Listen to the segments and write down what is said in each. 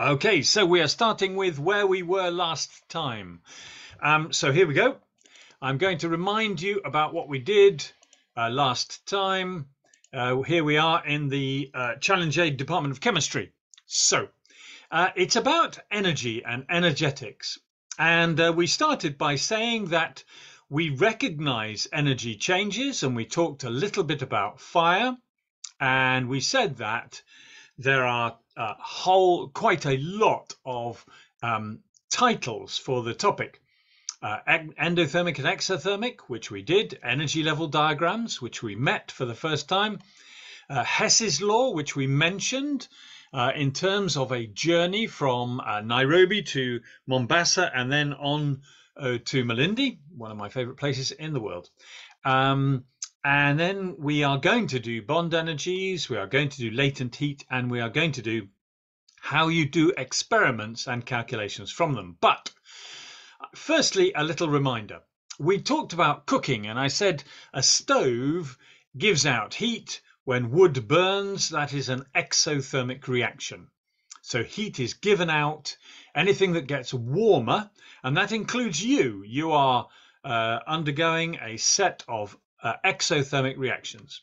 Okay, so we are starting with where we were last time. So here we go. I'm going to remind you about what we did last time. Here we are in the Challenge Aid Department of Chemistry. So it's about energy and energetics. And we started by saying that we recognize energy changes, and we talked a little bit about fire. And we said that there are quite a lot of titles for the topic. Endothermic and exothermic, which we did, energy level diagrams, which we met for the first time, Hess's law, which we mentioned in terms of a journey from Nairobi to Mombasa and then on to Malindi, one of my favorite places in the world. And then we are going to do bond energies, we are going to do latent heat, and we are going to do how you do experiments and calculations from them. But firstly, a little reminder. We talked about cooking, and I said a stove gives out heat when wood burns. That is an exothermic reaction. So heat is given out. Anything that gets warmer, and that includes you. You are undergoing a set of exothermic reactions.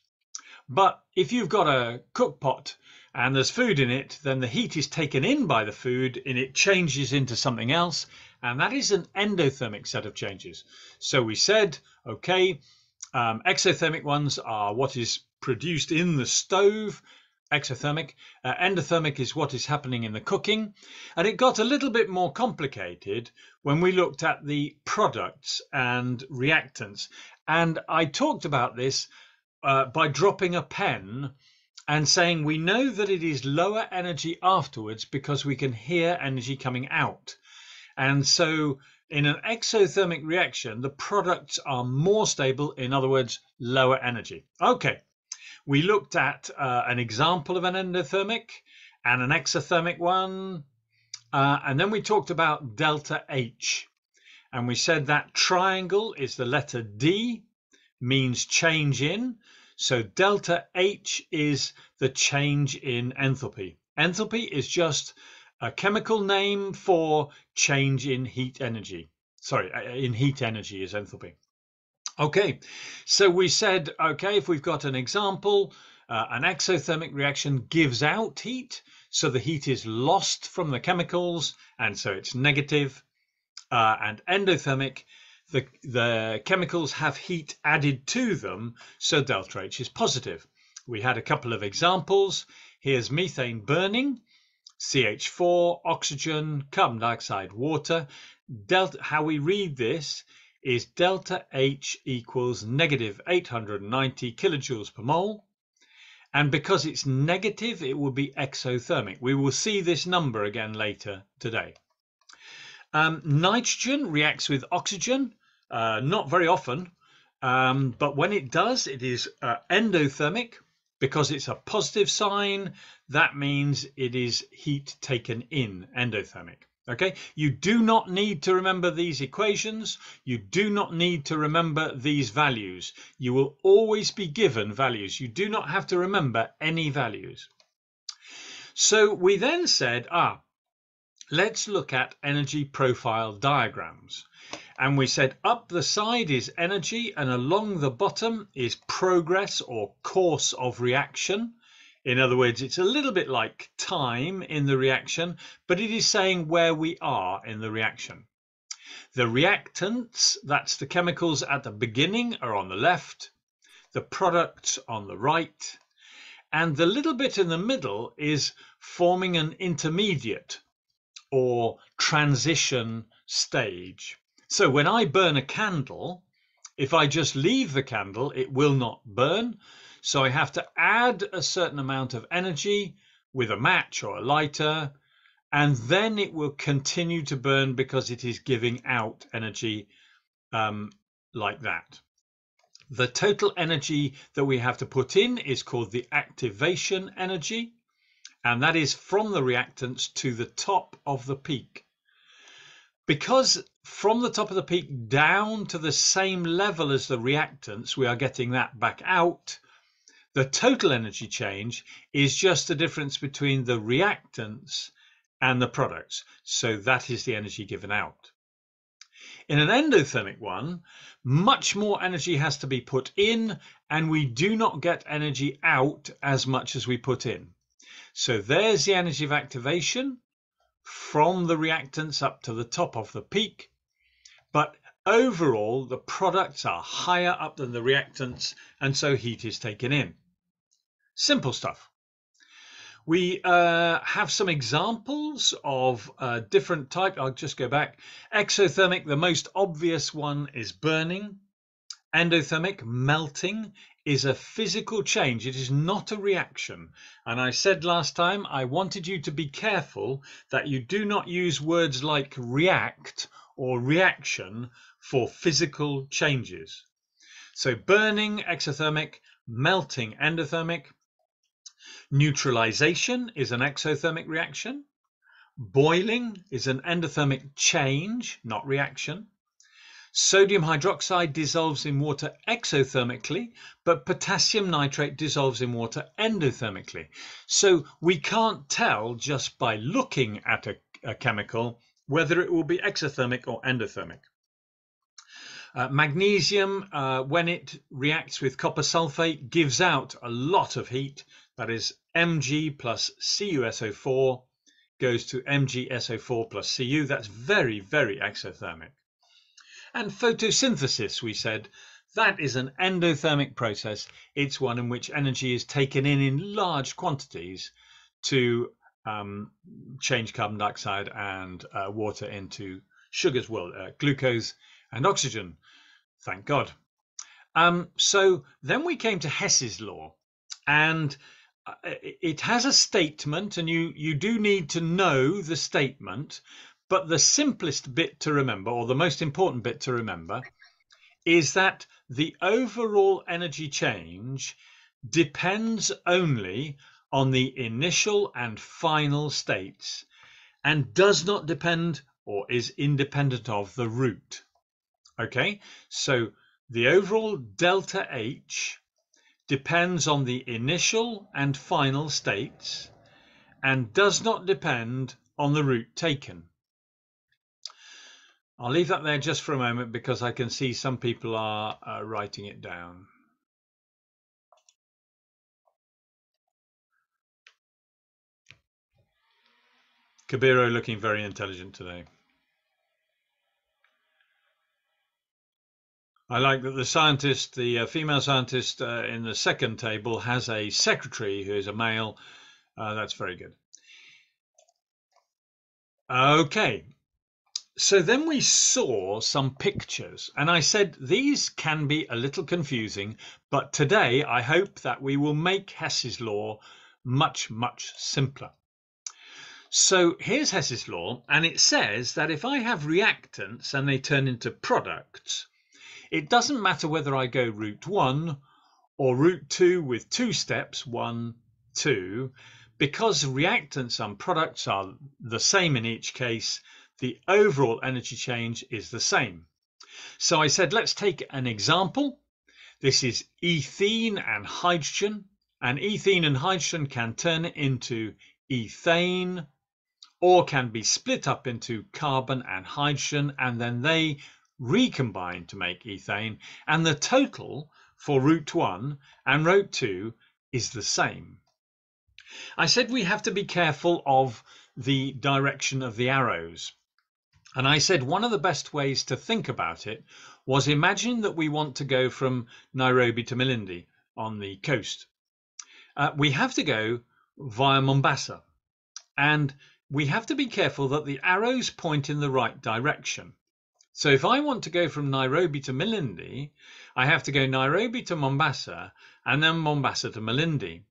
But if you've got a cook pot and there's food in it, then the heat is taken in by the food and it changes into something else. And that is an endothermic set of changes. So we said, okay, exothermic ones are what is produced in the stove, exothermic. Endothermic is what is happening in the cooking. And it got a little bit more complicated when we looked at the products and reactants. And I talked about this by dropping a pen and saying we know that it is lower energy afterwards because we can hear energy coming out. And so in an exothermic reaction, the products are more stable, in other words, lower energy. Okay, we looked at an example of an endothermic and an exothermic one. And then we talked about delta H. And we said that triangle is the letter D, means change in. So delta H is the change in enthalpy. Enthalpy is just a chemical name for change in heat energy. Sorry, in heat energy is enthalpy. Okay, so we said, okay, if we've got an example, an exothermic reaction gives out heat, so the heat is lost from the chemicals, and so it's negative. And endothermic, the chemicals have heat added to them, so delta H is positive. We had a couple of examples. Here's methane burning, CH4, oxygen, carbon dioxide, water. How we read this is delta H equals negative 890 kilojoules per mole. And because it's negative, it will be exothermic. We will see this number again later today. Nitrogen reacts with oxygen, not very often, but when it does, it is endothermic because it's a positive sign. That means it is heat taken in, endothermic. Okay, you do not need to remember these equations. You do not need to remember these values. You will always be given values. You do not have to remember any values. So we then said, let's look at energy profile diagrams. And we said up the side is energy and along the bottom is progress or course of reaction. In other words, it's a little bit like time in the reaction, but it is saying where we are in the reaction. The reactants, that's the chemicals at the beginning, are on the left, the products on the right, and the little bit in the middle is forming an intermediate or transition stage. So when I burn a candle, if I just leave the candle, it will not burn. So I have to add a certain amount of energy with a match or a lighter, and then it will continue to burn because it is giving out energy like that. The total energy that we have to put in is called the activation energy, and that is from the reactants to the top of the peak. Because from the top of the peak down to the same level as the reactants, we are getting that back out. The total energy change is just the difference between the reactants and the products. So that is the energy given out. In an endothermic one, much more energy has to be put in, and we do not get energy out as much as we put in. So there's the energy of activation from the reactants up to the top of the peak. But overall, the products are higher up than the reactants, and so heat is taken in. Simple stuff. We have some examples of different type. I'll just go back. Exothermic, the most obvious one is burning. Endothermic, melting, is a physical change. It is not a reaction. And I said last time, I wanted you to be careful that you do not use words like react or reaction for physical changes. So burning, exothermic, melting, endothermic. Neutralization is an exothermic reaction. Boiling is an endothermic change, not reaction. Sodium hydroxide dissolves in water exothermically, but potassium nitrate dissolves in water endothermically. So we can't tell just by looking at a chemical whether it will be exothermic or endothermic. Magnesium, when it reacts with copper sulfate, gives out a lot of heat. That is Mg plus CuSO4 goes to MgSO4 plus Cu. That's very, very exothermic. And photosynthesis, we said, that is an endothermic process. It's one in which energy is taken in large quantities to change carbon dioxide and water into sugars, well, glucose and oxygen. Thank God. So then we came to Hess's law, and it has a statement, and you do need to know the statement. But the simplest bit to remember, or the most important bit to remember, is that the overall energy change depends only on the initial and final states and does not depend or is independent of the root. Okay, so the overall delta H depends on the initial and final states and does not depend on the route taken. I'll leave that there just for a moment because I can see some people are writing it down. Kabiro looking very intelligent today. I like that the scientist, the female scientist in the second table has a secretary who is a male. That's very good. Okay. So then we saw some pictures, and I said these can be a little confusing, but today I hope that we will make Hess's law much, much simpler. So here's Hess's law, and it says that if I have reactants and they turn into products, it doesn't matter whether I go route 1 or route 2 with 2 steps, 1, 2, because reactants and products are the same in each case, the overall energy change is the same. So I said, let's take an example. This is ethene and hydrogen, and ethene and hydrogen can turn into ethane or can be split up into carbon and hydrogen, and then they recombine to make ethane, and the total for route 1 and route 2 is the same. I said we have to be careful of the direction of the arrows. And I said one of the best ways to think about it was imagine that we want to go from Nairobi to Malindi on the coast. We have to go via Mombasa, and we have to be careful that the arrows point in the right direction. So if I want to go from Nairobi to Malindi, I have to go Nairobi to Mombasa and then Mombasa to Malindi.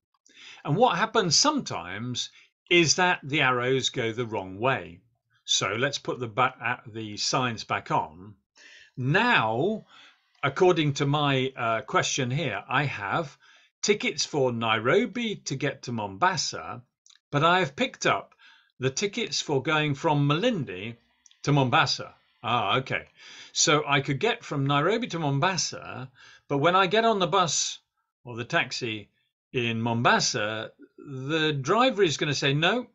And what happens sometimes is that the arrows go the wrong way. So let's put the signs back on. Now, according to my question here, I have tickets for Nairobi to get to Mombasa, but I have picked up the tickets for going from Malindi to Mombasa. Okay. So I could get from Nairobi to Mombasa, but when I get on the bus or the taxi in Mombasa, the driver is going to say no,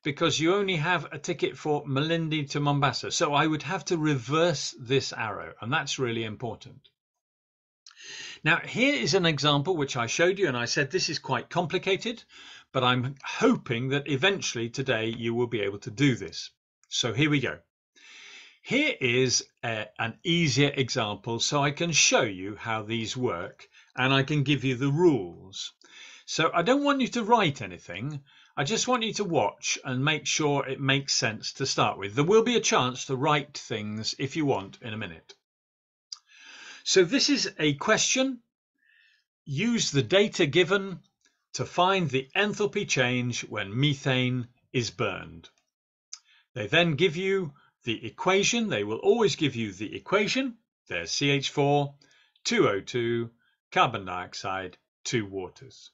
because you only have a ticket for Malindi to Mombasa. So I would have to reverse this arrow, and that's really important. Now, here is an example which I showed you, and I said this is quite complicated, but I'm hoping that eventually today you will be able to do this. So here we go. Here is an easier example, so I can show you how these work, and I can give you the rules. So I don't want you to write anything. I just want you to watch and make sure it makes sense to start with. There will be a chance to write things if you want in a minute. So this is a question. Use the data given to find the enthalpy change when methane is burned. They then give you the equation. They will always give you the equation. There's CH4, 2O2, carbon dioxide, 2 waters.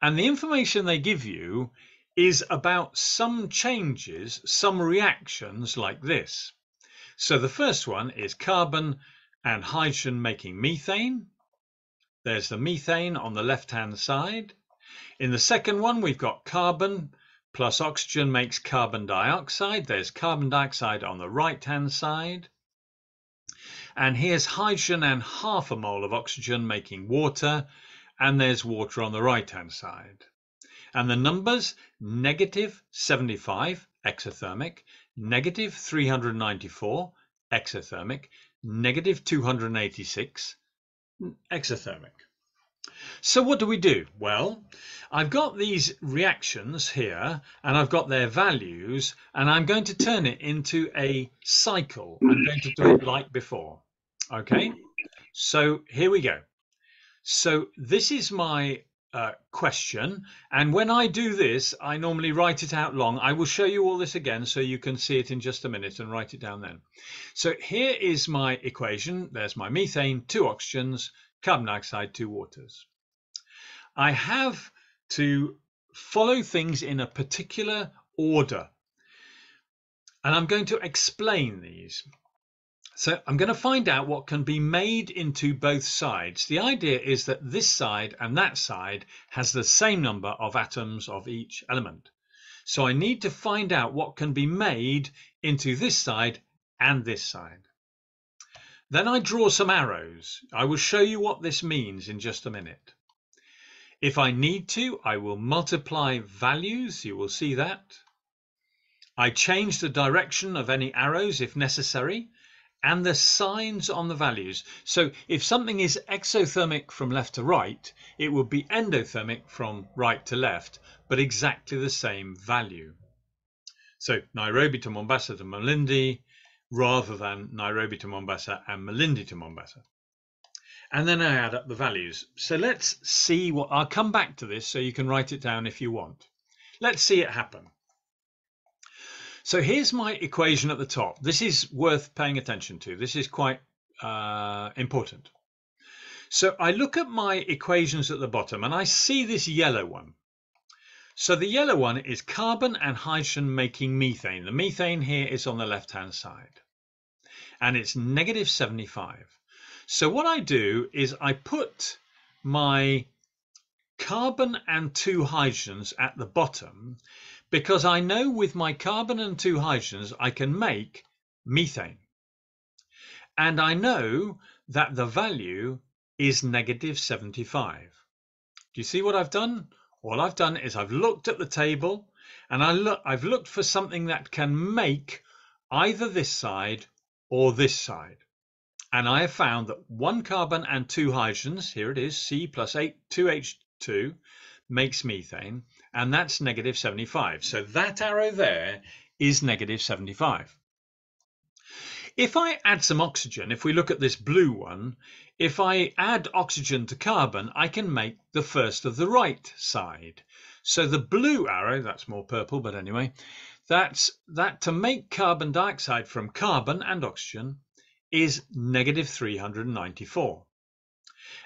And the information they give you is about some changes, some reactions like this. So the first one is carbon and hydrogen making methane. There's the methane on the left-hand side. In the second one, we've got carbon plus oxygen makes carbon dioxide. There's carbon dioxide on the right-hand side. And here's hydrogen and half a mole of oxygen making water. And there's water on the right-hand side. And the numbers, negative 75 exothermic, negative 394 exothermic, negative 286 exothermic. So what do we do? Well, I've got these reactions here and I've got their values, and I'm going to turn it into a cycle. I'm going to do it like before. Okay, so here we go. So this is my question, and when I do this, I normally write it out long. I will show you all this again so you can see it in just a minute and write it down then. So here is my equation. There's my methane, 2 oxygens, carbon dioxide, 2 waters. I have to follow things in a particular order, and I'm going to explain these. So I'm going to find out what can be made into both sides. The idea is that this side and that side has the same number of atoms of each element. So I need to find out what can be made into this side and this side. Then I draw some arrows. I will show you what this means in just a minute. If I need to, I will multiply values. You will see that. I change the direction of any arrows if necessary, and the signs on the values. So if something is exothermic from left to right, it would be endothermic from right to left, but exactly the same value. So Nairobi to Mombasa to Malindi, rather than Nairobi to Mombasa and Malindi to Mombasa. And then I add up the values. So let's see what, I'll come back to this so you can write it down if you want. Let's see it happen. So here's my equation at the top. This is worth paying attention to. This is quite important. So I look at my equations at the bottom and I see this yellow one. So the yellow one is carbon and hydrogen making methane. The methane here is on the left-hand side, and it's negative 75. So what I do is I put my carbon and 2 hydrogens at the bottom, because I know with my carbon and 2 hydrogens I can make methane. And I know that the value is negative 75. Do you see what I've done? All I've done is I've looked at the table and I've looked for something that can make either this side or this side. And I have found that 1 carbon and 2 hydrogens, here it is, C plus 2H2, makes methane, and that's negative 75. So that arrow there is negative 75. If I add some oxygen, if we look at this blue one, if I add oxygen to carbon, I can make the first of the right side. So the blue arrow, that's more purple, but anyway, that to make carbon dioxide from carbon and oxygen is negative 394.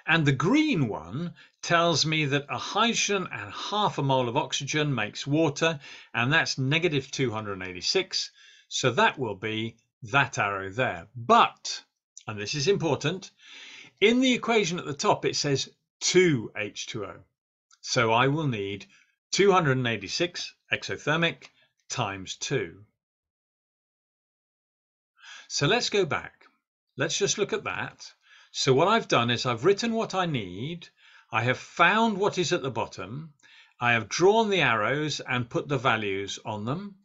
And the green one tells me that a hydrogen and half a mole of oxygen makes water, and that's negative 286. So that will be that arrow there. But, and this is important, in the equation at the top it says 2H2O. So I will need 286 exothermic times 2. So let's go back. Let's just look at that. So what I've done is I've written what I need. I have found what is at the bottom. I have drawn the arrows and put the values on them.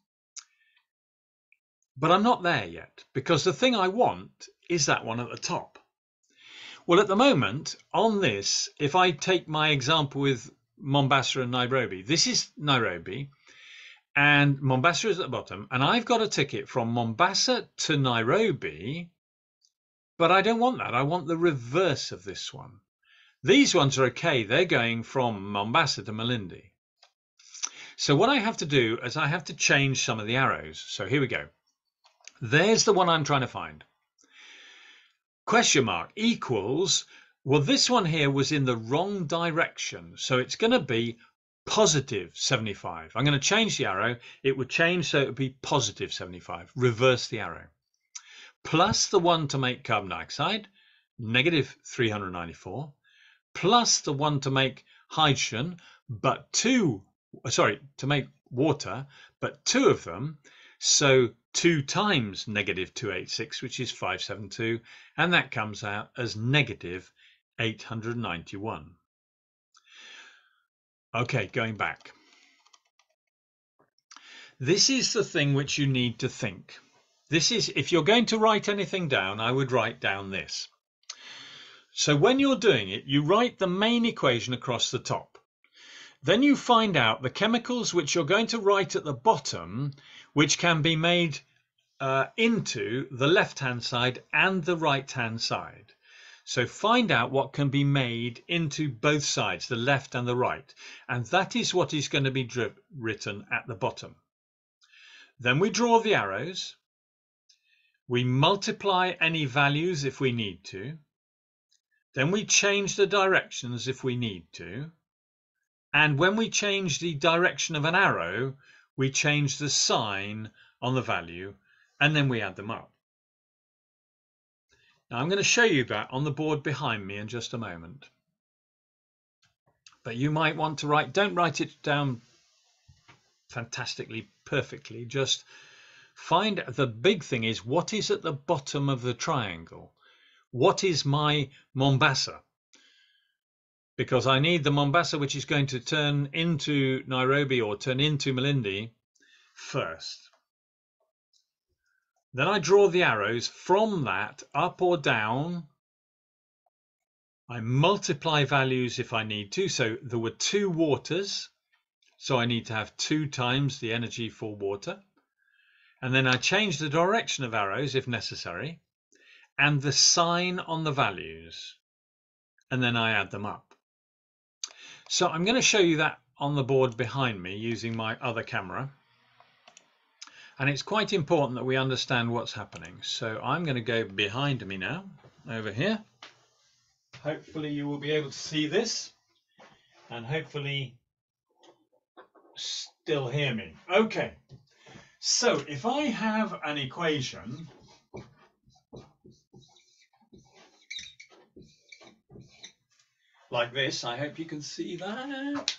But I'm not there yet, because the thing I want is that one at the top. Well, at the moment on this, if I take my example with Mombasa and Nairobi, this is Nairobi and Mombasa is at the bottom, and I've got a ticket from Mombasa to Nairobi, but I don't want that. I want the reverse of this one. These ones are okay. They're going from Mombasa to Malindi. So what I have to do is I have to change some of the arrows. So here we go. There's the one I'm trying to find. Question mark equals, well, this one here was in the wrong direction. So it's going to be positive 75. I'm going to change the arrow. It would change, so it would be positive 75. Reverse the arrow. Plus the one to make carbon dioxide, negative 394. Plus the one to make hydrogen, but to make water, but 2 of them. So 2 times negative 286, which is 572, and that comes out as negative 891. Okay, going back. This is the thing which you need to think. This is, if you're going to write anything down, I would write down this. So when you're doing it, you write the main equation across the top. Then you find out the chemicals which you're going to write at the bottom, which can be made into the left-hand side and the right-hand side. So find out what can be made into both sides, the left and the right. And that is what is going to be written at the bottom. Then we draw the arrows. We multiply any values if we need to. Then we change the directions if we need to. And when we change the direction of an arrow, we change the sign on the value, and then we add them up. Now I'm going to show you that on the board behind me in just a moment. But you might want to don't write it down fantastically, perfectly. Just find, the big thing is, what is at the bottom of the triangle? What is my Mombasa? Because I need the Mombasa, which is going to turn into Nairobi or turn into Malindi first. Then I draw the arrows from that up or down. I multiply values if I need to. So there were 2 waters. So I need to have 2 times the energy for water. And then I change the direction of arrows if necessary, and the sign on the values. And then I add them up. So I'm going to show you that on the board behind me using my other camera. And it's quite important that we understand what's happening. So I'm going to go behind me now, over here. Hopefully you will be able to see this, and hopefully still hear me. Okay, so if I have an equation like this, I hope you can see that.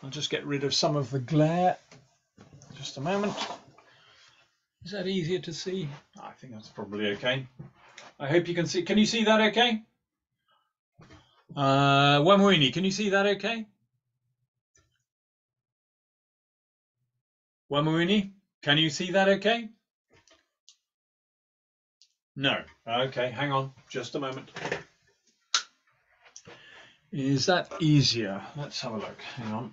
I'll just get rid of some of the glare. Just a moment. Is that easier to see? I think that's probably okay. I hope you can see. Can you see that okay? Wamwini, can you see that okay? Wamwini, can you see that okay? No. Okay, hang on just a moment. Is that easier? Let's have a look. Hang on.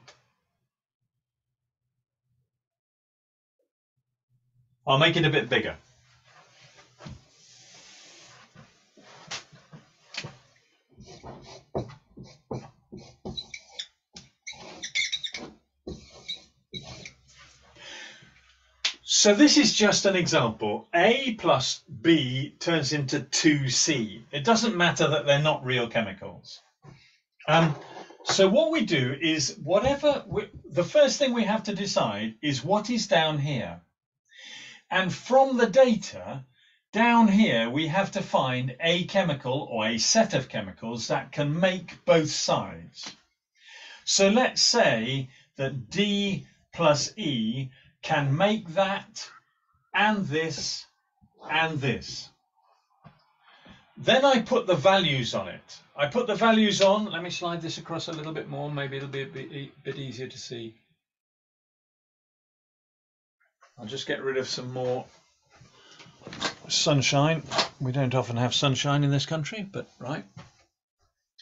I'll make it a bit bigger. So this is just an example. A plus B turns into 2C. It doesn't matter that they're not real chemicals. So what we do is the first thing we have to decide is what is down here. And from the data, down here, we have to find a chemical or a set of chemicals that can make both sides. So let's say that D plus E can make that and this and this. Then I put the values on it. I put the values on. Let me slide this across a little bit more. Maybe it'll be a bit easier to see. I'll just get rid of some more sunshine. We don't often have sunshine in this country, but right.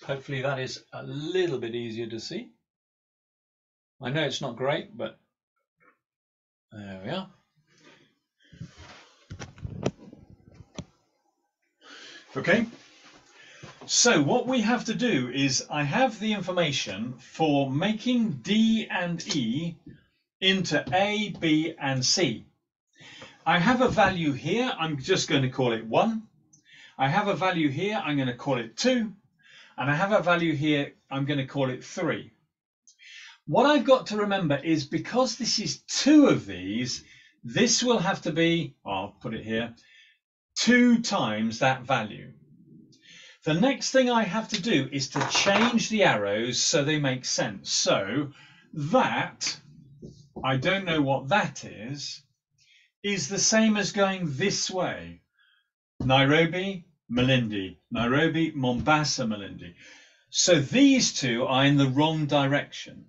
Hopefully that is a little bit easier to see. I know it's not great, but there we are. Okay, so what we have to do is I have the information for making D and E into A, B and C. I have a value here, I'm just going to call it 1. I have a value here, I'm going to call it 2. And I have a value here, I'm going to call it 3. What I've got to remember is because this is 2 of these, this will have to be, I'll put it here, 2 times that value. The next thing I have to do is to change the arrows so they make sense. So that, I don't know what that is the same as going this way. Nairobi, Malindi. Nairobi, Mombasa, Malindi. So these two are in the wrong direction.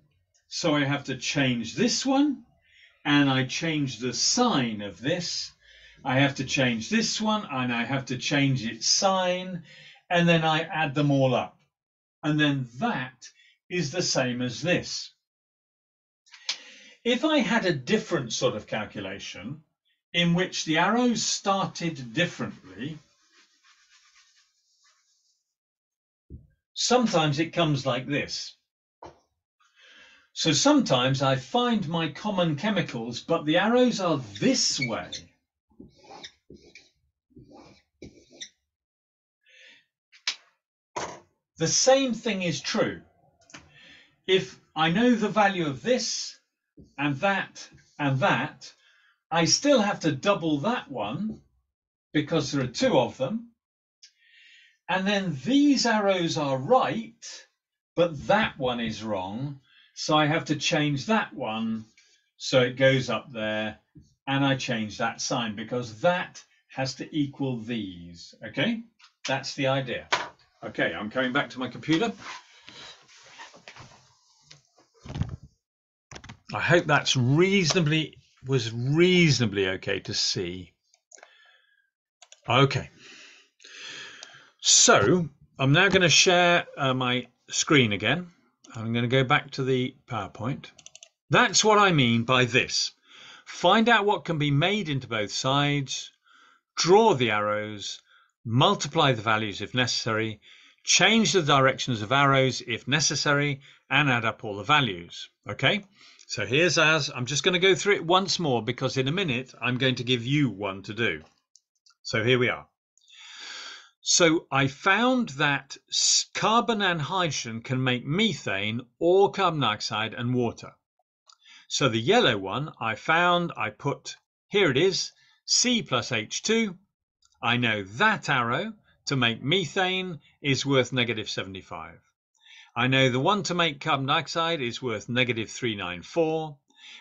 So I have to change this one, and I change the sign of this. I have to change this one, and I have to change its sign, and then I add them all up. And then that is the same as this. If I had a different sort of calculation in which the arrows started differently, sometimes it comes like this. So sometimes I find my common chemicals, but the arrows are this way. The same thing is true. If I know the value of this and that and that, I still have to double that one because there are 2 of them. And then these arrows are right, but that one is wrong. So I have to change that one so it goes up there, and I change that sign because that has to equal these. Okay, that's the idea. Okay, I'm coming back to my computer. I hope that's reasonably okay to see. Okay. So I'm now going to share my screen again. I'm going to go back to the PowerPoint. That's what I mean by this. Find out what can be made into both sides, draw the arrows, multiply the values if necessary, change the directions of arrows if necessary, and add up all the values. Okay, so here's I'm just going to go through it once more because in a minute I'm going to give you one to do. So here we are. So I found that carbon and hydrogen can make methane or carbon dioxide and water. So the yellow one I found, I put, here it is, C plus H2. I know that arrow to make methane is worth -75. I know the one to make carbon dioxide is worth -394.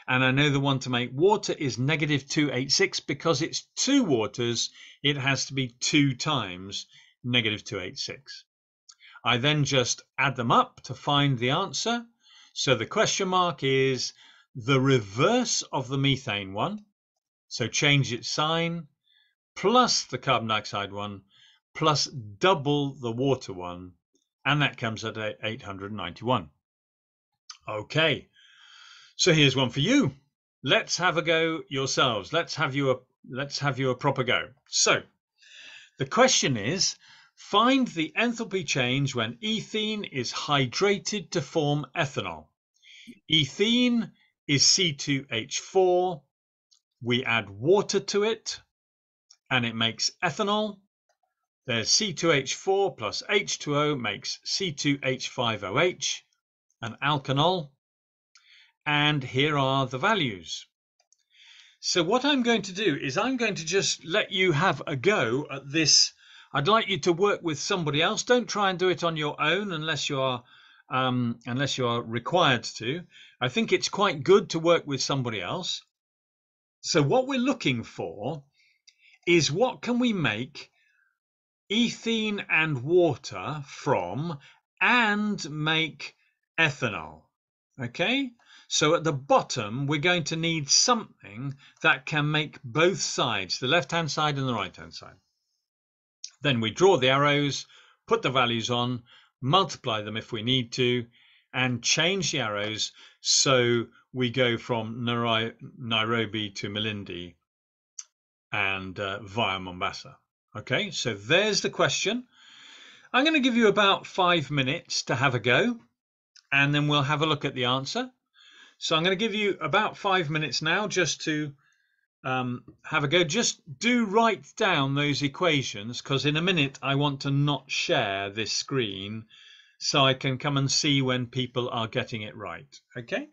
And I know the one to make water is -286 because it's 2 waters. It has to be 2 times -286. I then just add them up to find the answer. So the question mark is the reverse of the methane one. So change its sign plus the carbon dioxide one plus double the water one. And that comes at 891. Okay. So here's one for you. Let's have a go yourselves. Let's have you a proper go. So the question is, find the enthalpy change when ethene is hydrated to form ethanol. Ethene is C2H4. We add water to it and it makes ethanol. There's C2H4 plus H2O makes C2H5OH, an alkanol. And here are the values. So what I'm going to do is I'm going to just let you have a go at this. I'd like you to work with somebody else. Don't try and do it on your own unless you are unless you are required to. I think it's quite good to work with somebody else. So what we're looking for is what can we make ethene and water from and make ethanol. Okay, so at the bottom we're going to need something that can make both sides, the left hand side and the right hand side. Then we draw the arrows, put the values on, multiply them if we need to, and change the arrows so we go from Nairobi to Malindi and via Mombasa. Okay, so there's the question. I'm going to give you about 5 minutes to have a go, and then we'll have a look at the answer. So I'm going to give you about 5 minutes now just to have a go. Just do write down those equations, because in a minute I want to not share this screen so I can come and see when people are getting it right. Okay.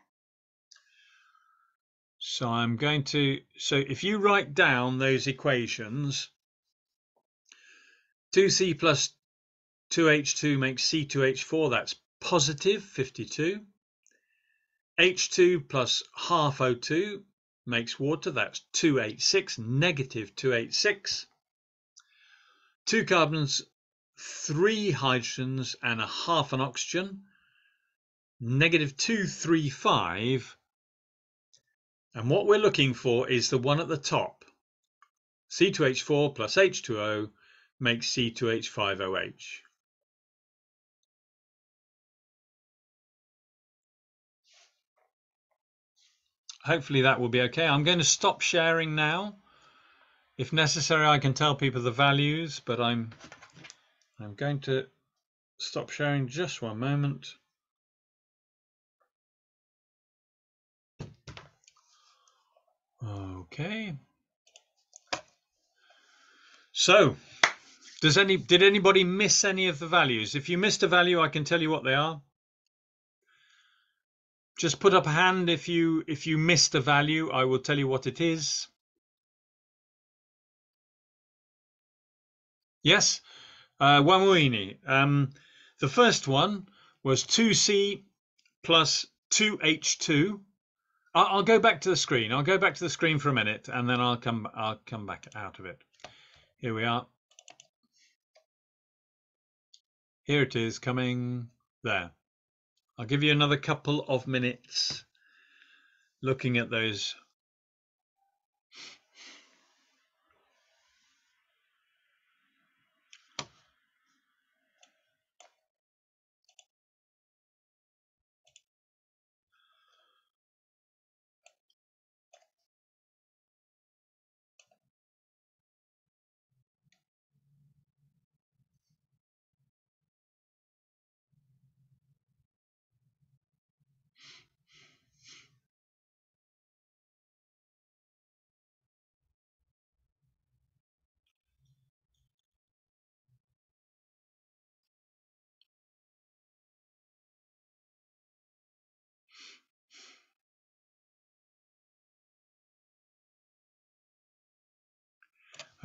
So I'm going to, so if you write down those equations, 2C plus 2H2 makes C2H4, that's positive 52. H2 plus half O2 makes water, that's 286, negative 286. 2 carbons, 3 hydrogens and a half an oxygen, negative 235. And what we're looking for is the one at the top. C2H4 plus H2O makes C2H5OH. Hopefully that will be okay. I'm going to stop sharing now. If necessary, I can tell people the values, but I'm going to stop sharing just one moment. Okay. So, did anybody miss any of the values? If you missed a value, I can tell you what they are. Just put up a hand if you missed a value. I will tell you what it is. Yes, Wamuini. The first one was 2C plus 2H2. I'll go back to the screen. I'll go back to the screen for a minute, and then I'll come back out of it. Here we are. Here it is coming there. I'll give you another couple of minutes looking at those.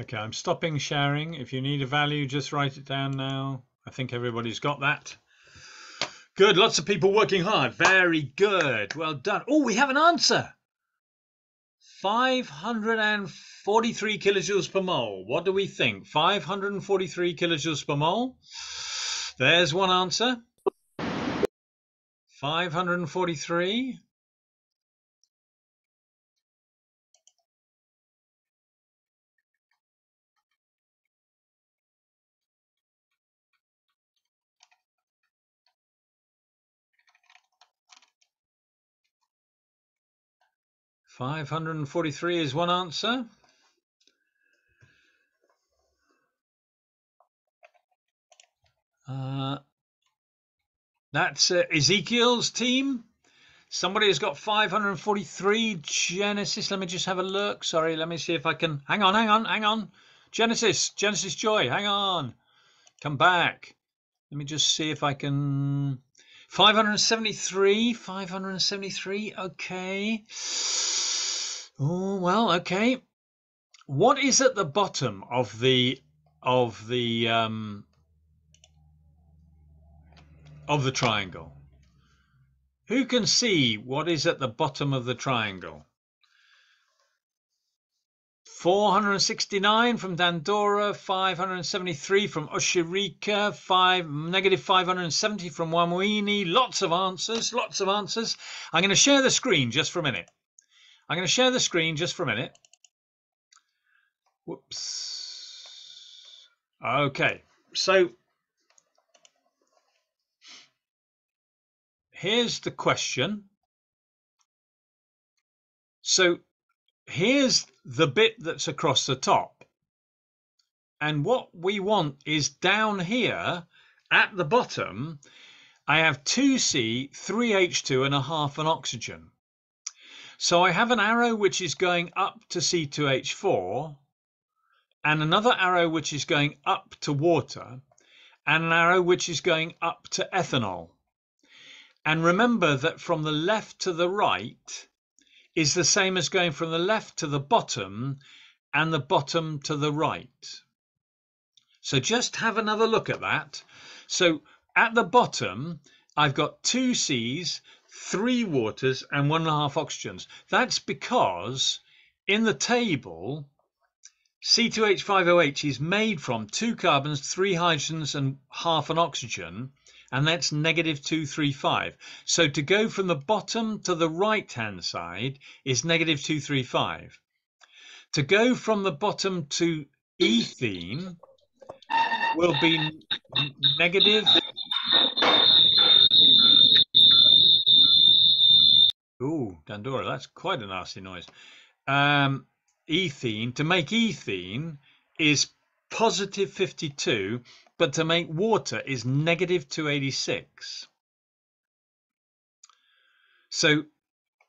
Okay, I'm stopping sharing. If you need a value, just write it down now. I think everybody's got that. Good, lots of people working hard. Very good, well done. Oh, we have an answer. 543 kilojoules per mole. What do we think? 543 kilojoules per mole. There's one answer. 543. $543 is one answer. That's Ezekiel's team. Somebody has got 543. Genesis, let me just have a look. Sorry, let me see if I can. Hang on. Genesis Joy, hang on. Come back. Let me just see if I can. 573. Okay. Oh, well, okay. What is at the bottom of the triangle? Who can see what is at the bottom of the triangle? 469 from Dandora, 573 from Oshirika, negative 570 from Wamuini. Lots of answers, lots of answers. I'm going to share the screen just for a minute. Whoops. Okay, so here's the question. So here's the bit that's across the top. And what we want is down here at the bottom, I have 2C, 3H2 and a half an oxygen. So I have an arrow which is going up to C2H4 and another arrow which is going up to water and an arrow which is going up to ethanol. And remember that from the left to the right is the same as going from the left to the bottom and the bottom to the right. So just have another look at that. So at the bottom, I've got 2 C's, 3 waters and 1.5 oxygens. That's because in the table, C2H5OH is made from 2 carbons, 3 hydrogens and half an oxygen, and that's negative 235. So to go from the bottom to the right-hand side is negative 235. To go from the bottom to ethene will be negative. Ooh, Dandora, that's quite a nasty noise. Ethene, to make ethene is positive 52, but to make water is negative 286. So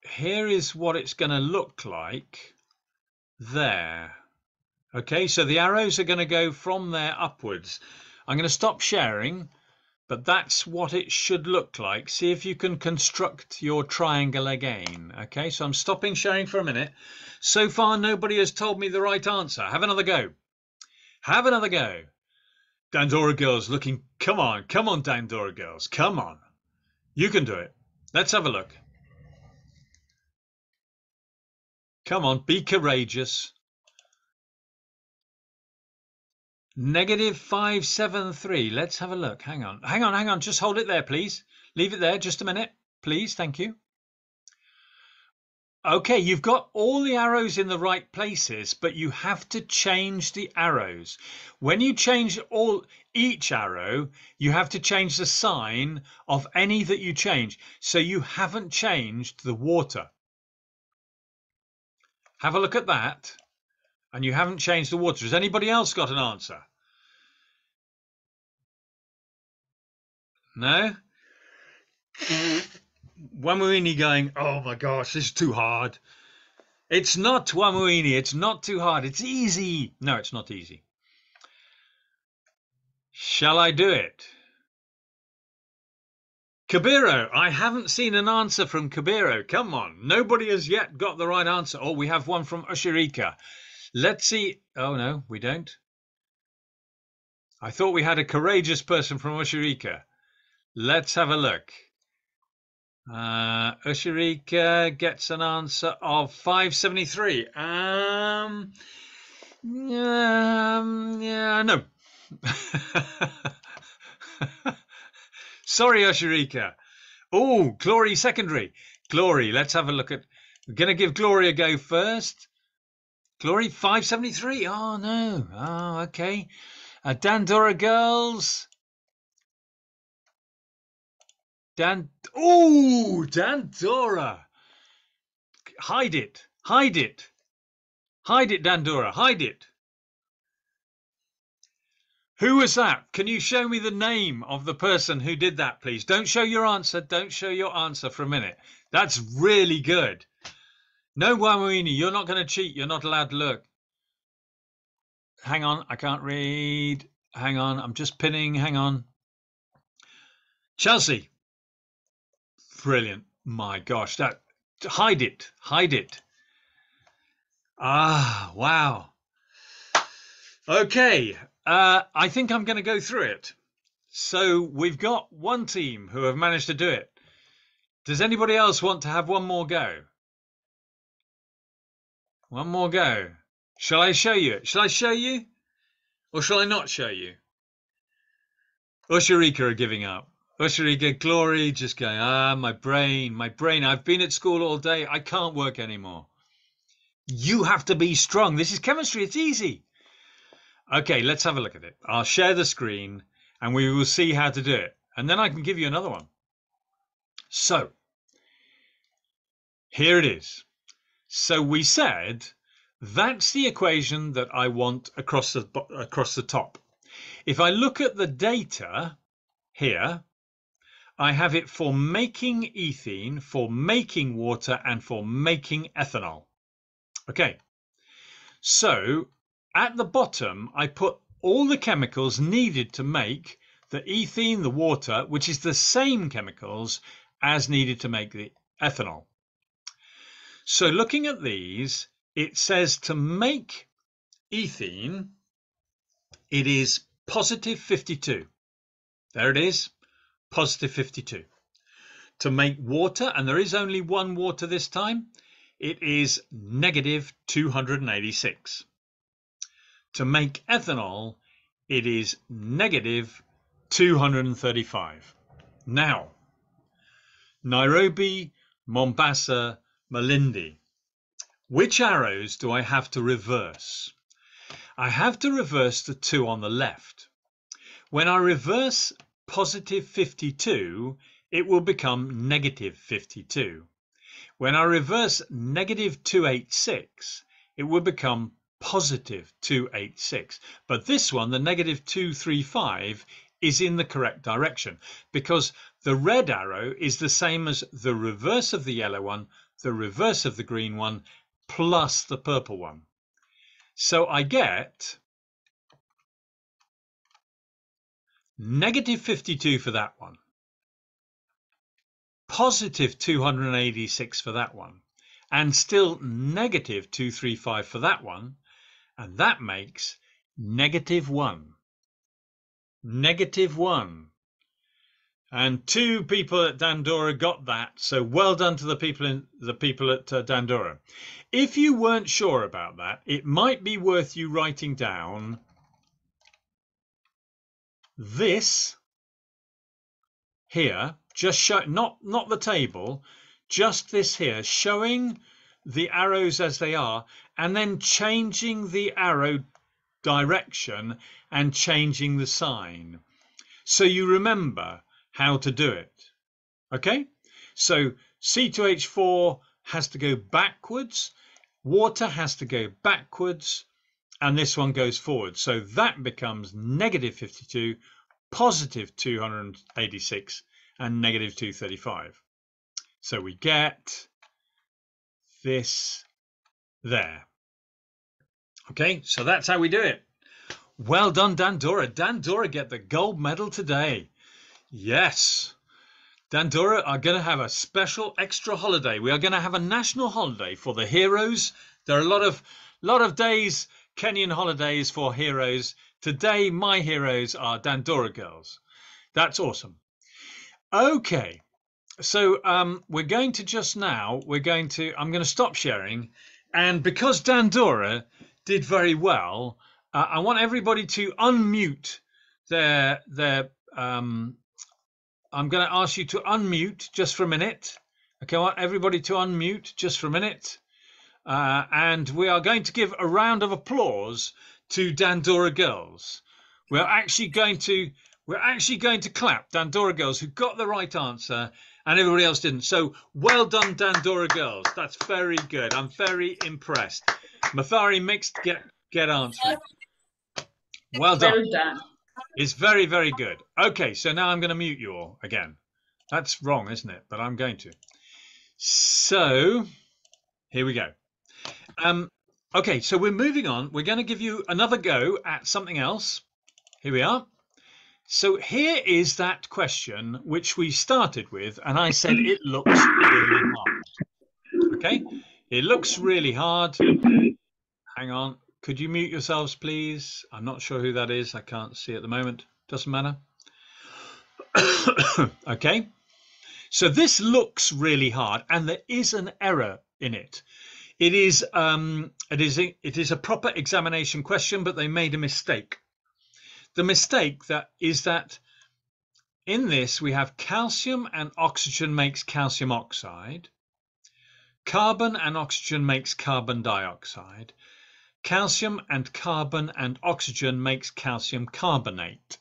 here is what it's going to look like there. Okay, so the arrows are going to go from there upwards. I'm going to stop sharing, but that's what it should look like. See if you can construct your triangle again. Okay, so I'm stopping sharing for a minute. So far, nobody has told me the right answer. Have another go. Have another go. Dandora girls looking, come on, Dandora girls, come on. You can do it. Let's have a look. Come on, be courageous. Negative 573. Let's have a look. Hang on. Just hold it there, please. Leave it there just a minute, please. Thank you. Okay, you've got all the arrows in the right places, but you have to change the arrows. When you change each arrow, you have to change the sign of any that you change. So you haven't changed the water. Have a look at that. And you haven't changed the water. Has anybody else got an answer? No? Wamuini going, oh my gosh, this is too hard. It's not, Wamuini, it's not too hard. It's easy. No, it's not easy. Shall I do it? Kabiro, I haven't seen an answer from Kabiro. Come on. Nobody has yet got the right answer. Oh, we have one from Oshirika. Let's see. Oh, no, we don't. I thought we had a courageous person from Oshirika. Let's have a look. Oshirika gets an answer of 573. Yeah, no. Sorry, Oshirika. Oh, Glory secondary. Glory, let's have a look at. We're going to give Glory a go first. Glory 573. Oh, no. Oh, okay. Dandora girls. Dandora. Hide it. Hide it. Hide it, Dandora. Hide it. Who was that? Can you show me the name of the person who did that, please? Don't show your answer. Don't show your answer for a minute. That's really good. No, Wamuini, you're not going to cheat. You're not allowed to look. Hang on. I can't read. Hang on. I'm just pinning. Hang on. Chelsea. Brilliant. My gosh. Hide it. Hide it. Ah, wow. Okay. I think I'm going to go through it. So we've got one team who have managed to do it. Does anybody else want to have one more go? One more go. Shall I show you? Shall I show you? Or shall I not show you? Usharika are giving up. Usharika, Glory, just going, my brain. I've been at school all day. I can't work anymore. You have to be strong. This is chemistry. It's easy. Okay, let's have a look at it. I'll share the screen and we will see how to do it. And then I can give you another one. So, here it is. So we said that's the equation that I want across the top. If I look at the data here, I have it for making ethene, for making water, and for making ethanol. Okay, so at the bottom, I put all the chemicals needed to make the ethene, the water, which is the same chemicals as needed to make the ethanol. So looking at these, it says to make ethene, it is positive 52. There it is, positive 52. To make water, and there is only one water this time, it is negative 286. To make ethanol, it is negative 235. Now, Nairobi, Mombasa, Malindi. Which arrows do I have to reverse? I have to reverse the 2 on the left. When I reverse positive 52, it will become negative 52. When I reverse negative 286, it will become positive 286. But this one, the negative 235, is in the correct direction because the red arrow is the same as the reverse of the yellow one, the reverse of the green one, plus the purple one. So I get negative 52 for that one, positive 286 for that one, and still negative 235 for that one, and that makes negative 1. Negative 1. And 2 people at Dandora got that, so well done to the people at Dandora. If you weren't sure about that, it might be worth you writing down this here, just show, not the table, just this here, showing the arrows as they are, and then changing the arrow direction and changing the sign, so you remember how to do it. Okay, so C2H4 has to go backwards, water has to go backwards, and this one goes forward. So that becomes negative 52, positive 286, and negative 235. So we get this there. Okay, so that's how we do it. Well done, Dandora. Dandora get the gold medal today. Yes. Dandora are going to have a special extra holiday. We are going to have a national holiday for the heroes. There are a lot of days, Kenyan holidays for heroes. Today, my heroes are Dandora girls. That's awesome. Okay, so we're going to just now, I'm going to stop sharing. And because Dandora did very well, I want everybody to unmute I'm going to ask you to unmute just for a minute. Okay, I want everybody to unmute just for a minute. And we are going to give a round of applause to Dandora girls. We're actually going to clap Dandora girls who got the right answer and everybody else didn't. So well done, Dandora girls. That's very good. I'm very impressed. Mathari mixed get answering. Well done. Well done. It's very, very good. Okay, so now I'm going to mute you all again. That's wrong, isn't it? But I'm going to. So here we go. Okay, so we're moving on. We're going to give you another go at something else. Here we are. So here is that question which we started with, and I said it looks really hard. Okay, it looks really hard. Hang on. Could you mute yourselves, please? I'm not sure who that is. I can't see at the moment. Doesn't matter. Okay. So this looks really hard, and there is an error in it. It is a proper examination question, but they made a mistake. The mistake that in this we have calcium and oxygen makes calcium oxide, carbon and oxygen makes carbon dioxide, calcium and carbon and oxygen makes calcium carbonate.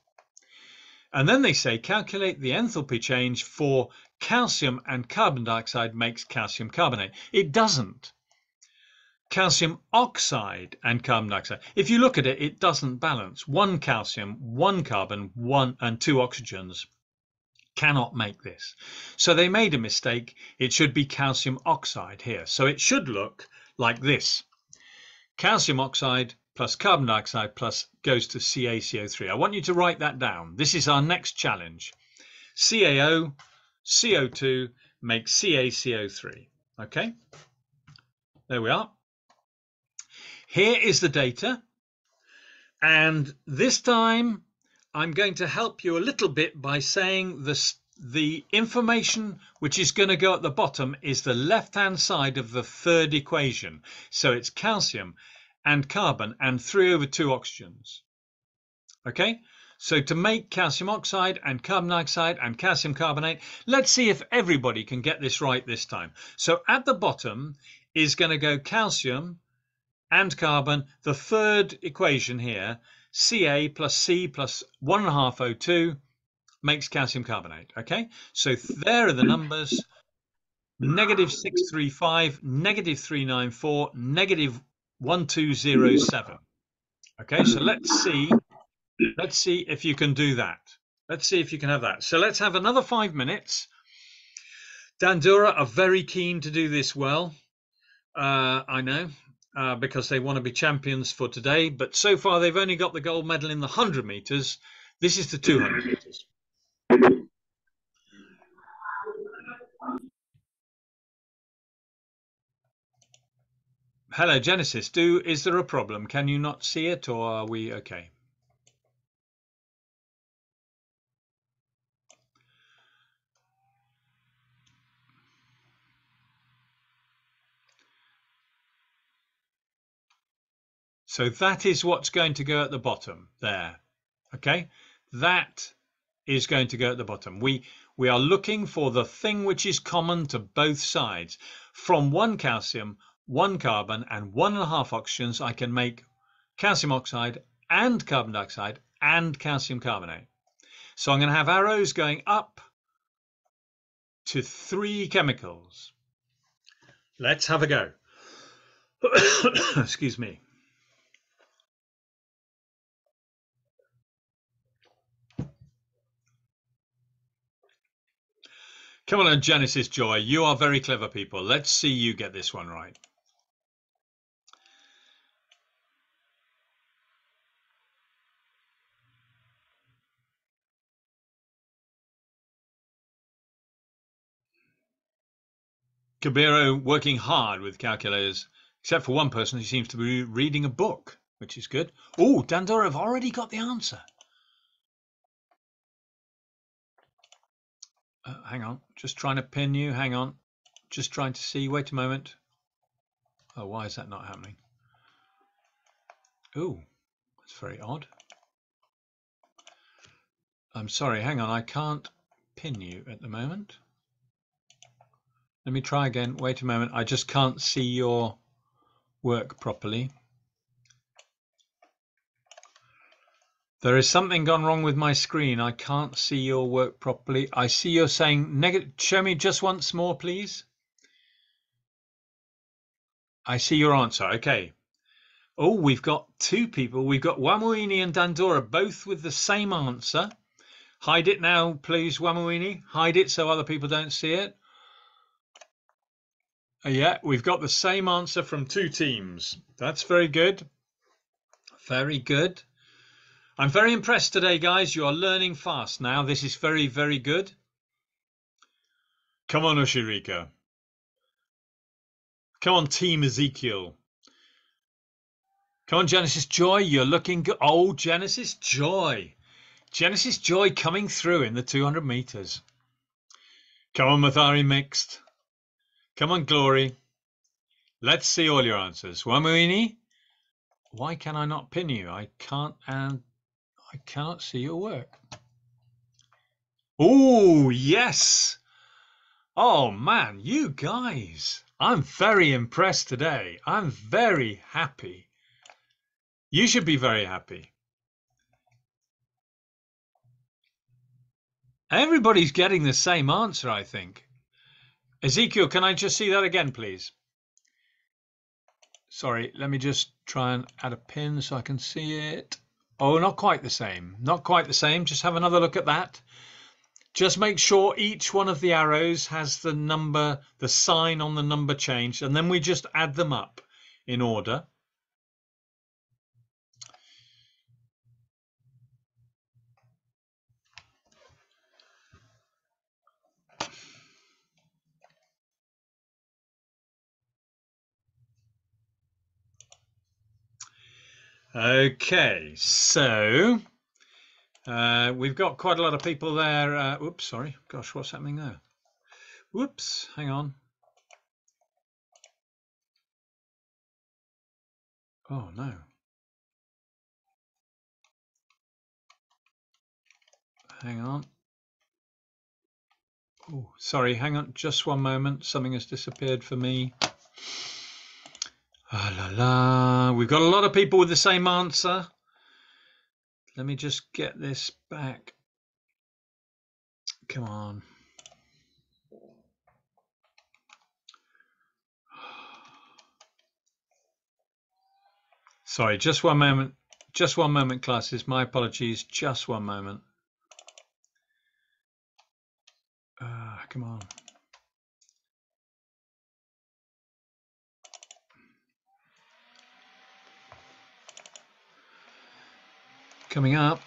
And then they say calculate the enthalpy change for calcium and carbon dioxide makes calcium carbonate. It doesn't. Calcium oxide and carbon dioxide, if you look at it, it doesn't balance. One calcium, one carbon, one and two oxygens cannot make this. So they made a mistake. It should be calcium oxide here. So it should look like this. Calcium oxide plus carbon dioxide plus goes to CaCO3. I want you to write that down. This is our next challenge. CaO, CO2 makes CaCO3. Okay, there we are. Here is the data. And this time I'm going to help you a little bit by saying the information which is going to go at the bottom is the left-hand side of the third equation. So it's calcium and carbon and 3/2 oxygens. Okay, so to make calcium oxide and carbon dioxide and calcium carbonate, let's see if everybody can get this right this time. So at the bottom is going to go calcium and carbon, the third equation here, Ca plus C plus 1.5 O2 makes calcium carbonate. Okay, so there are the numbers: -635, -394, -1207. Okay, so let's see if you can do that. Let's see if you can have that. So let's have another 5 minutes. Dandura are very keen to do this well. I know. Because they want to be champions for today, but so far they've only got the gold medal in the 100 meters. This is the 200 meters. Hello, Genesis. Is there a problem? Can you not see it, or are we okay? So that is what's going to go at the bottom there. Okay, that is going to go at the bottom. We are looking for the thing which is common to both sides. From one calcium, one carbon and 1.5 oxygens, I can make calcium oxide and carbon dioxide and calcium carbonate. So I'm going to have arrows going up to 3 chemicals. Let's have a go. Excuse me. Come on, Genesis Joy. You are very clever people. Let's see you get this one right. Kabiro working hard with calculators, except for one person who seems to be reading a book, which is good. Oh, Dandura have already got the answer. Hang on, just trying to pin you. Hang on, just trying to see. Wait a moment. Oh, why is that not happening? Oh, that's very odd. I'm sorry, hang on, I can't pin you at the moment. Let me try again. Wait a moment, I just can't see your work properly. There is something gone wrong with my screen. I can't see your work properly. I see you're saying negative. Show me just once more, please. I see your answer. Okay. Oh, we've got 2 people. We've got Wamuini and Dandura, both with the same answer. Hide it now, please, Wamuini. Hide it so other people don't see it. Yeah, we've got the same answer from 2 teams. That's very good. Very good. I'm very impressed today, guys. You are learning fast now. This is very, very good. Come on, Ushirika. Come on, Team Ezekiel. Come on, Genesis Joy. You're looking good. Oh, Genesis Joy. Genesis Joy coming through in the 200 meters. Come on, Mathari Mixed. Come on, Glory. Let's see all your answers. Wamuini, why can I not pin you? I can't, and I cannot see your work. Oh, yes. Oh, man, you guys. I'm very impressed today. I'm very happy. You should be very happy. Everybody's getting the same answer, I think. Ezekiel, can I just see that again, please? Sorry, let me just try and add a pin so I can see it. Oh, not quite the same. Not quite the same. Just have another look at that. Just make sure each one of the arrows has the number, the sign on the number changed, and then we just add them up in order. Okay, so we've got quite a lot of people there. Oops, sorry. Gosh, what's happening there? Whoops, hang on. Oh, no. Hang on. Oh, sorry, hang on just one moment. Something has disappeared for me. Ah, la la. We've got a lot of people with the same answer. Let me just get this back. Come on. Sorry, just one moment. Just one moment, classes. My apologies. Just one moment. Come on. Coming up.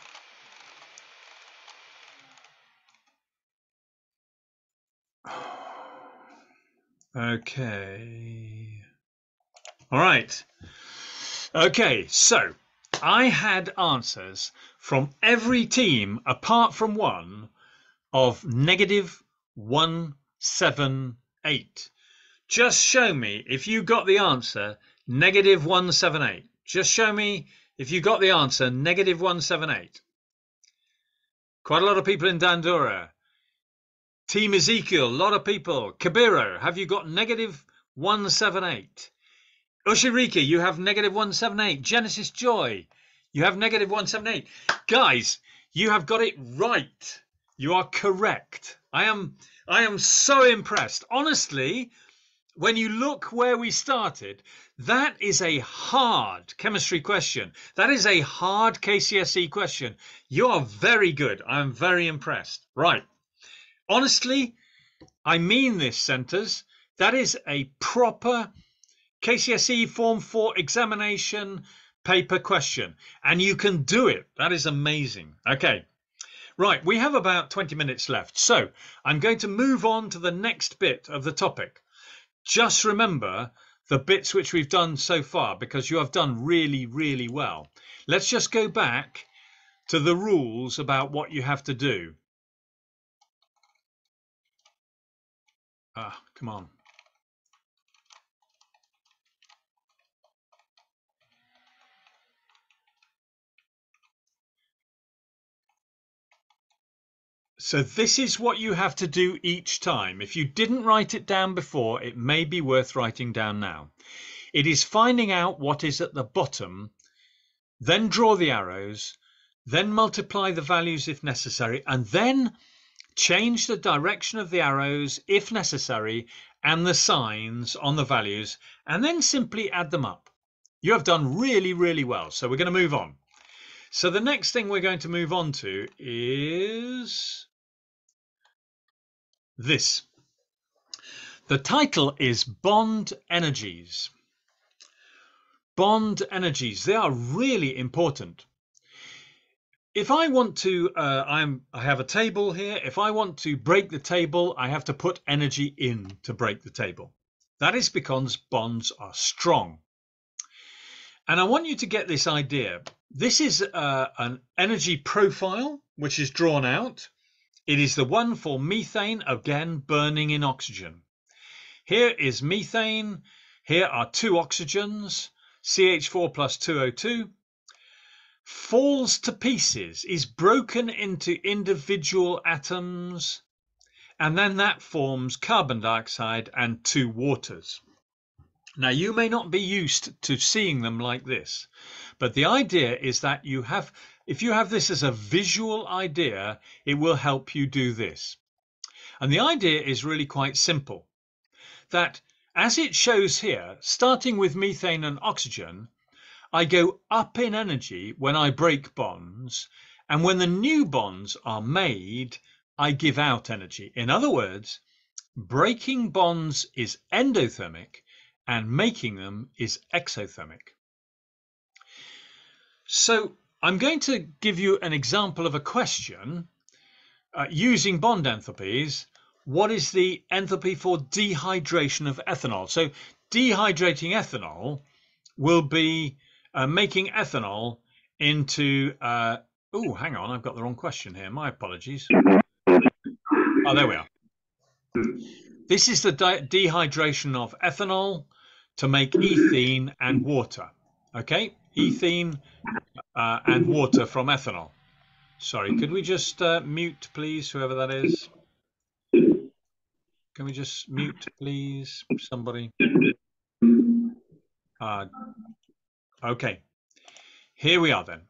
Okay. All right. Okay, so I had answers from every team apart from one of -178. Just show me if you got the answer -178. Just show me if you got the answer -178. Quite a lot of people in Dandura. Team Ezekiel, a lot of people. Kabiro, have you got -178? Ushirika, you have -178. Genesis Joy, you have -178. Guys, you have got it right. You are correct. I am so impressed. Honestly, when you look where we started, that is a hard chemistry question. That is a hard KCSE question. You are very good. I'm very impressed. Right. Honestly, I mean this, centres. That is a proper KCSE Form 4 examination paper question. And you can do it. That is amazing. Okay. Right. We have about 20 minutes left. So I'm going to move on to the next bit of the topic. Just remember the bits which we've done so far, because you have done really, really well. Let's just go back to the rules about what you have to do. Come on. So this is what you have to do each time. If you didn't write it down before, it may be worth writing down now. It is finding out what is at the bottom, then draw the arrows, then multiply the values if necessary, and then change the direction of the arrows if necessary and the signs on the values, and then simply add them up. You have done really, really well. So we're going to move on. So the next thing we're going to move on to is this. The title is Bond Energies. Bond energies, they are really important. If I want to, I have a table here. If I want to break the table, I have to put energy in to break the table. That is because bonds are strong. And I want you to get this idea. This is an energy profile, which is drawn out. It is the one for methane, again burning in oxygen. Here is methane. Here are two oxygens, CH4 plus 2O2, falls to pieces, is broken into individual atoms, and then that forms carbon dioxide and two waters. Now, you may not be used to seeing them like this, but the idea is that if you have this as a visual idea, it will help you do this. And the idea is really quite simple, that as it shows here, starting with methane and oxygen, I go up in energy when I break bonds, and when the new bonds are made, I give out energy. In other words, breaking bonds is endothermic and making them is exothermic. So I'm going to give you an example of a question using bond enthalpies. What is the enthalpy for dehydration of ethanol? So dehydrating ethanol will be making ethanol into oh, hang on, I've got the wrong question here. My apologies. Oh, there we are. This is the dehydration of ethanol to make ethene and water. Okay, ethene and water from ethanol. Sorry, could we just mute, please, whoever that is? Can we just mute, please, somebody? Okay, here we are then.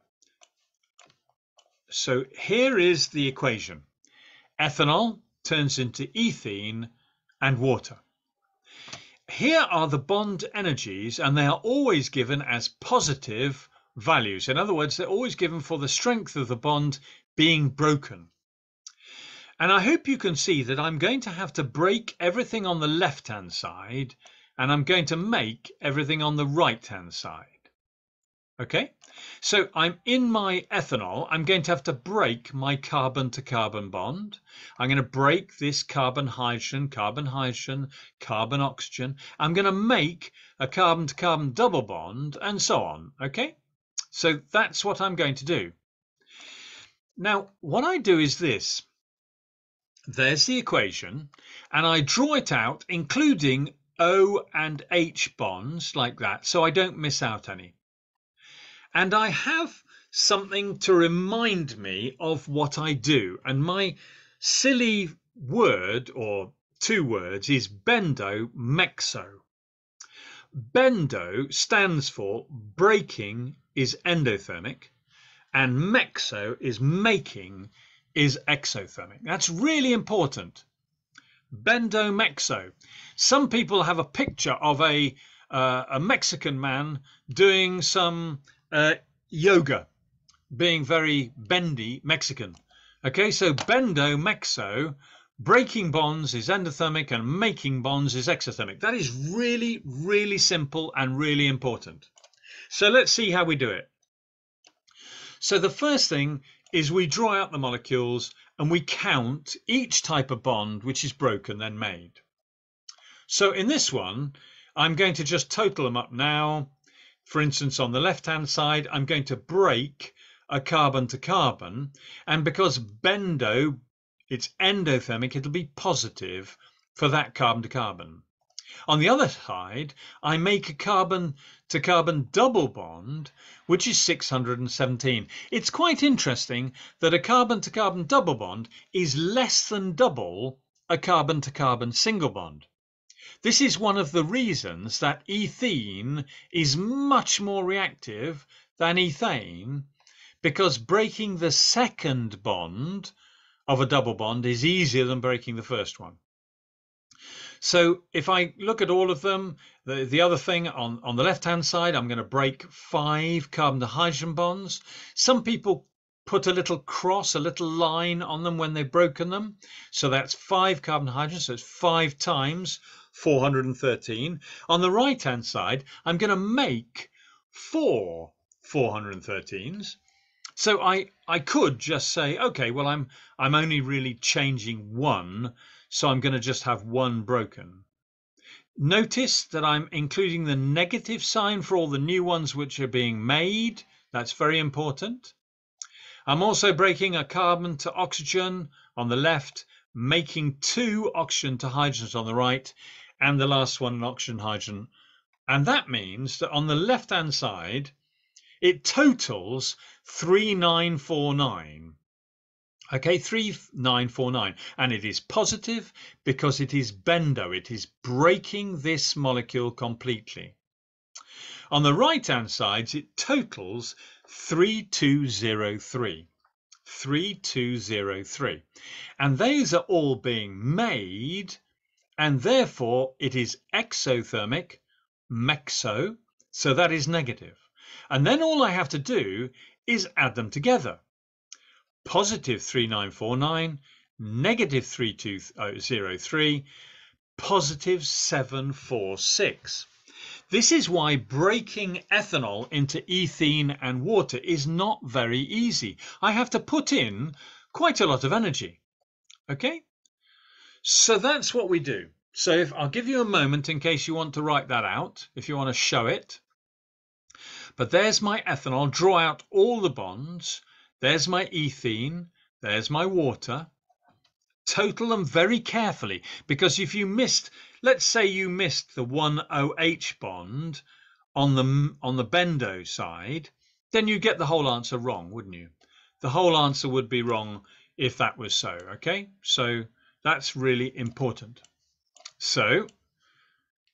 So here is the equation. Ethanol turns into ethene and water. Here are the bond energies, and they are always given as positive values. In other words, they're always given for the strength of the bond being broken. And I hope you can see that I'm going to have to break everything on the left-hand side, and I'm going to make everything on the right-hand side. Okay, so I'm in my ethanol. I'm going to have to break my carbon to carbon bond. I'm going to break this carbon hydrogen, carbon hydrogen, carbon oxygen. I'm going to make a carbon to carbon double bond, and so on. Okay, so that's what I'm going to do. Now, what I do is this. There's the equation, and I draw it out, including O and H bonds like that, so I don't miss out any. And I have something to remind me of what I do. And my silly word, or two words, is bendo-mexo. Bendo stands for breaking is endothermic, and mexo is making is exothermic. That's really important. Bendo-mexo. Some people have a picture of a Mexican man doing some yoga, being very bendy Mexican. Okay, so bendo-mexo, breaking bonds is endothermic and making bonds is exothermic. That is really, really simple and really important. So let's see how we do it. So the first thing is we draw out the molecules and we count each type of bond which is broken then made. So in this one, I'm going to just total them up now. For instance, on the left-hand side, I'm going to break a carbon to carbon, and because bendo, it's endothermic, it'll be positive for that carbon to carbon. On the other side, I make a carbon to carbon double bond, which is 617. It's quite interesting that a carbon to carbon double bond is less than double a carbon to carbon single bond. This is one of the reasons that ethene is much more reactive than ethane, because breaking the second bond of a double bond is easier than breaking the first one. So if I look at all of them, the other thing on the left-hand side, I'm going to break 5 carbon to hydrogen bonds. Some people put a little cross, a little line on them when they've broken them. So that's 5 carbon to hydrogen, so it's 5 times 413. On the right-hand side, I'm going to make 4 413s. So I could just say, okay, well, I'm only really changing 1, so I'm going to just have 1 broken. Notice that I'm including the negative sign for all the new ones which are being made. That's very important. I'm also breaking a carbon to oxygen on the left, making 2 oxygen to hydrogens on the right, and the last one an oxygen hydrogen. And that means that on the left hand side it totals 3949. Okay, 3949, and it is positive because it is bendo. It is breaking this molecule completely. On the right hand side it totals 3203. 3203, and those are all being made, and therefore it is exothermic, mexo, so that is negative. And then all I have to do is add them together. Positive 3949, negative 3203, positive 746. This is why breaking ethanol into ethene and water is not very easy. I have to put in quite a lot of energy. Okay, so that's what we do. So if I'll give you a moment in case you want to write that out, if you want to show it. But there's my ethanol. Draw out all the bonds. There's my ethene. There's my water. Total them very carefully, because if you missed, let's say you missed the 1 OH bond on the bendo side, then you get the whole answer wrong, wouldn't you? The whole answer would be wrong if that was so. Okay, so that's really important. So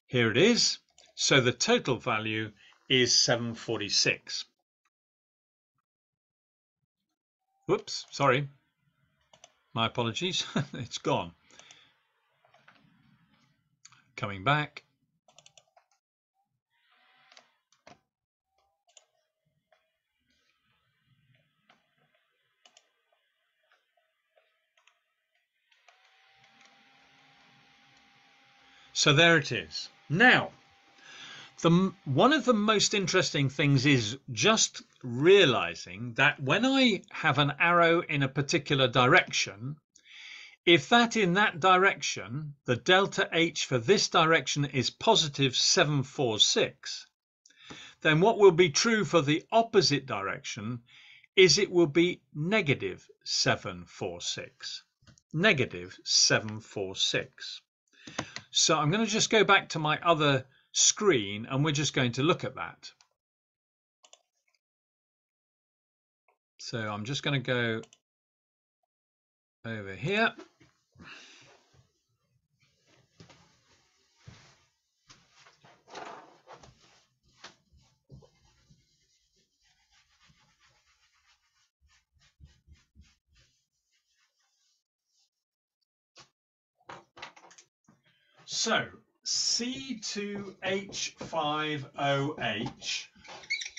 here it is. So the total value is 746. Whoops, sorry. My apologies. It's gone. Coming back. So there it is. Now, one of the most interesting things is just realizing that when I have an arrow in a particular direction, if that in that direction, the delta H for this direction is positive 746, then what will be true for the opposite direction is it will be negative 746. Negative 746. So I'm going to just go back to my other screen and we're just going to look at that. So I'm just going to go over here. So C2H5OH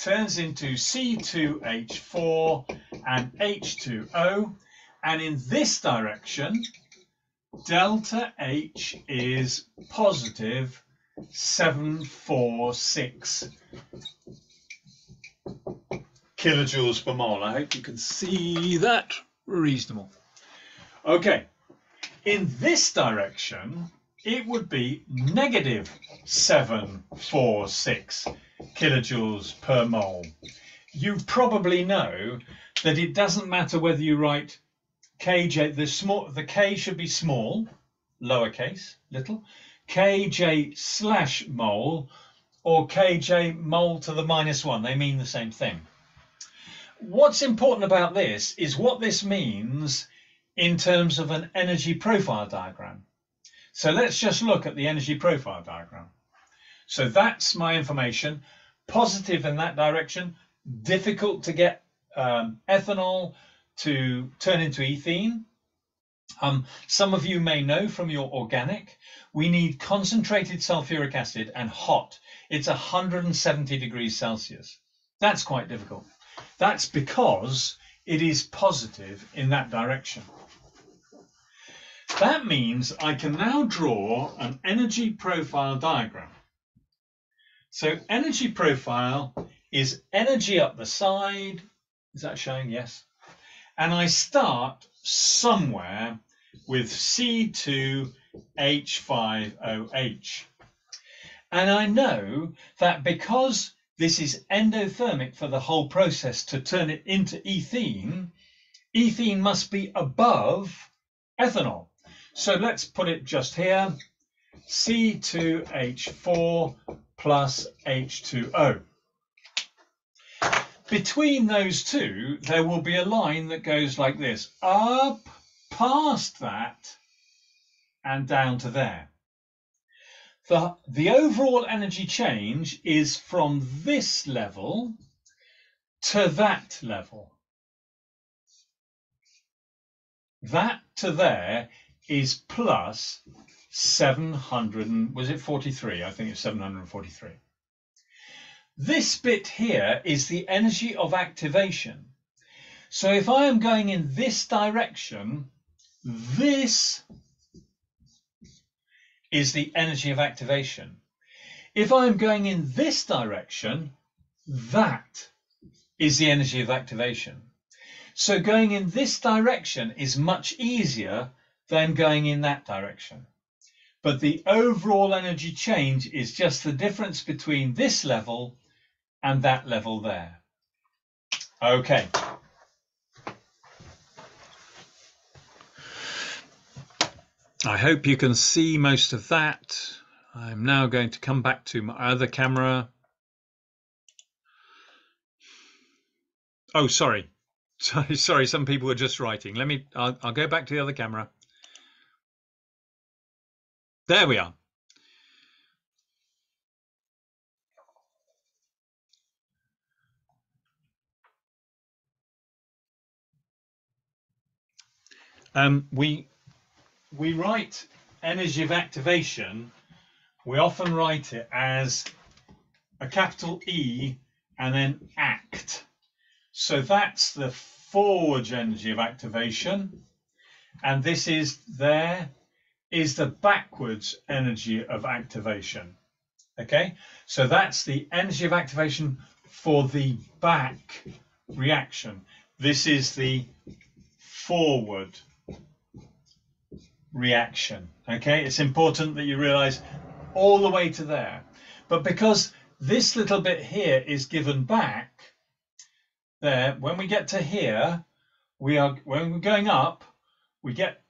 turns into C2H4 and H2O, and in this direction delta H is positive 746 kilojoules per mole. I hope you can see that. Reasonable. Okay, in this direction it would be negative 746 kilojoules per mole. You probably know that it doesn't matter whether you write kj, the k should be small, lowercase, little, kj slash mole, or kj mole to the -1. They mean the same thing. What's important about this is what this means in terms of an energy profile diagram. So let's just look at the energy profile diagram. So that's my information. Positive in that direction. Difficult to get ethanol to turn into ethene. Some of you may know from your organic, we need concentrated sulfuric acid and hot. It's 170 degrees Celsius. That's quite difficult. That's because it is positive in that direction. That means I can now draw an energy profile diagram. So energy profile is energy up the side. Is that showing? Yes. And I start somewhere with C2H5OH. And I know that because this is endothermic for the whole process to turn it into ethene, ethene must be above ethanol. So let's put it just here, C2H4 plus H2O. Between those two, there will be a line that goes like this, up past that and down to there. The overall energy change is from this level to that level. That to there is plus 700, was it 43? I think it's 743. This bit here is the energy of activation. So if I am going in this direction, this is the energy of activation. If I'm going in this direction, that is the energy of activation. So going in this direction is much easier than going in that direction. But the overall energy change is just the difference between this level and that level there. Okay. I hope you can see most of that. I'm now going to come back to my other camera. Oh, sorry. Sorry, some people were just writing. I'll go back to the other camera. There we are. We write energy of activation, we often write it as a capital E and then act. So that's the forward energy of activation, and this is the backwards energy of activation. Okay, so that's the energy of activation for the back reaction. This is the forward reaction. Okay, it's important that you realize all the way to there, but because this little bit here is given back there, when we get to here, when we're going up, we get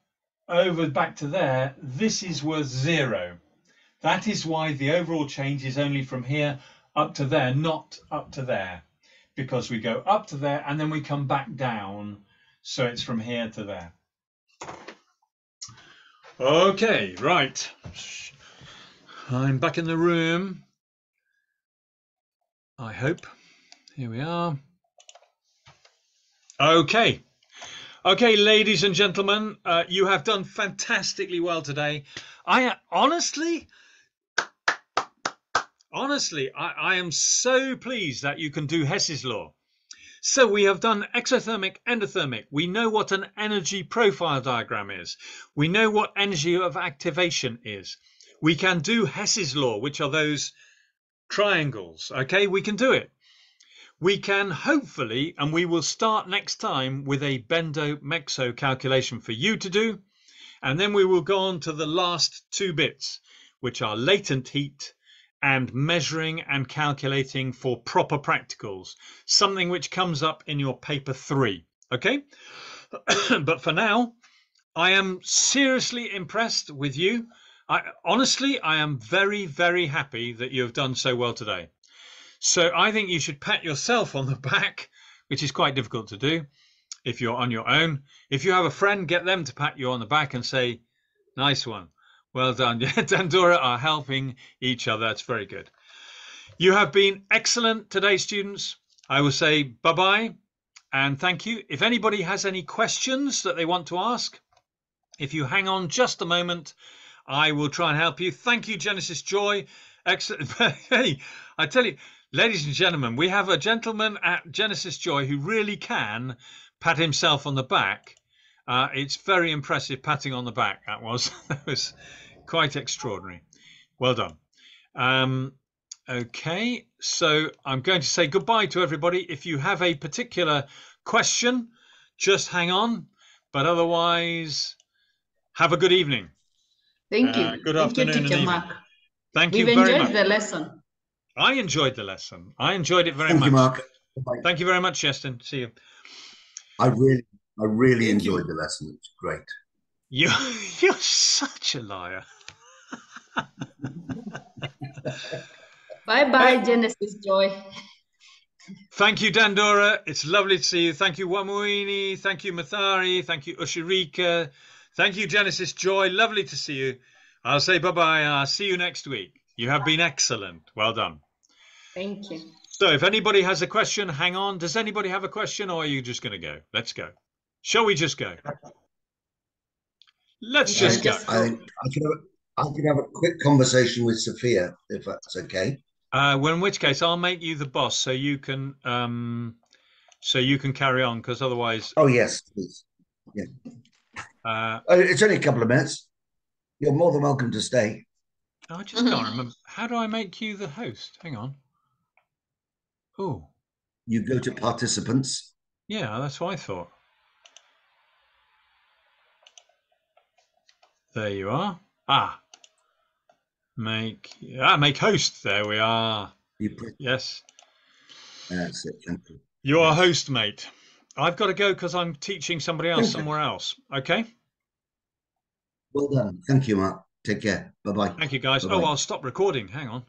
over back to there, this is worth 0. That is why the overall change is only from here up to there, not up to there, because we go up to there and then we come back down, so it's from here to there. Okay, right. I'm back in the room, I hope. Here we are. Okay, ladies and gentlemen, you have done fantastically well today. Honestly, I am so pleased that you can do Hess's law. So we have done exothermic, endothermic. We know what an energy profile diagram is. We know what energy of activation is. We can do Hess's law, which are those triangles. Okay, we can do it. We can hopefully, and we will start next time with a bendo-mexo calculation for you to do. And then we will go on to the last 2 bits, which are latent heat and measuring and calculating for proper practicals, something which comes up in your paper 3. Okay. But for now, I am seriously impressed with you. Honestly, I am very, very happy that you have done so well today. So I think you should pat yourself on the back, which is quite difficult to do if you're on your own. If you have a friend, get them to pat you on the back and say, nice one. Well done. Dandura are helping each other. That's very good. You have been excellent today, students. I will say bye-bye and thank you. If anybody has any questions that they want to ask, if you hang on just a moment, I will try and help you. Thank you, Genesis Joy. Excellent. Hey, I tell you, ladies and gentlemen, we have a gentleman at Genesis Joy who really can pat himself on the back. It's very impressive patting on the back. That was quite extraordinary. Well done. Okay, so I'm going to say goodbye to everybody. If you have a particular question, just hang on. But otherwise, have a good evening. Thank you. Good afternoon and evening. Mark. Thank you very much. We've enjoyed the lesson. I enjoyed the lesson. I enjoyed it very much. Thank you, Mark. Thank you very much, Justin. See you. I really I really Thank you. enjoyed the lesson. It's great. You're such a liar. Bye-bye, Hey, Genesis Joy. thank you, Dandora. It's lovely to see you. Thank you, Wamuini. Thank you, Mathari. Thank you, Ushirika. Thank you, Genesis Joy. Lovely to see you. I'll say bye-bye. I'll see you next week. You have been excellent. Well done. Thank you. So if anybody has a question, hang on. Does anybody have a question, or are you just going to go? Let's go. Shall we just go? Let's We just should go. just I go. think I could have a quick conversation with Sophia, if that's okay. Well, in which case, I'll make you the boss, so you can carry on, because otherwise, Oh, yes, please. Yeah. It's only a couple of minutes. You're more than welcome to stay. I just can't remember. How do I make you the host? Hang on. Oh, You go to participants. yeah, that's what I thought. There you are. Make host. There we are. Yes. That's it. Thank you. You are host, mate. I've got to go because I'm teaching somebody else somewhere else. Okay. Well done. Thank you, Mark. Take care. Bye-bye. Thank you, guys. Bye-bye. Oh, I'll stop recording. Hang on.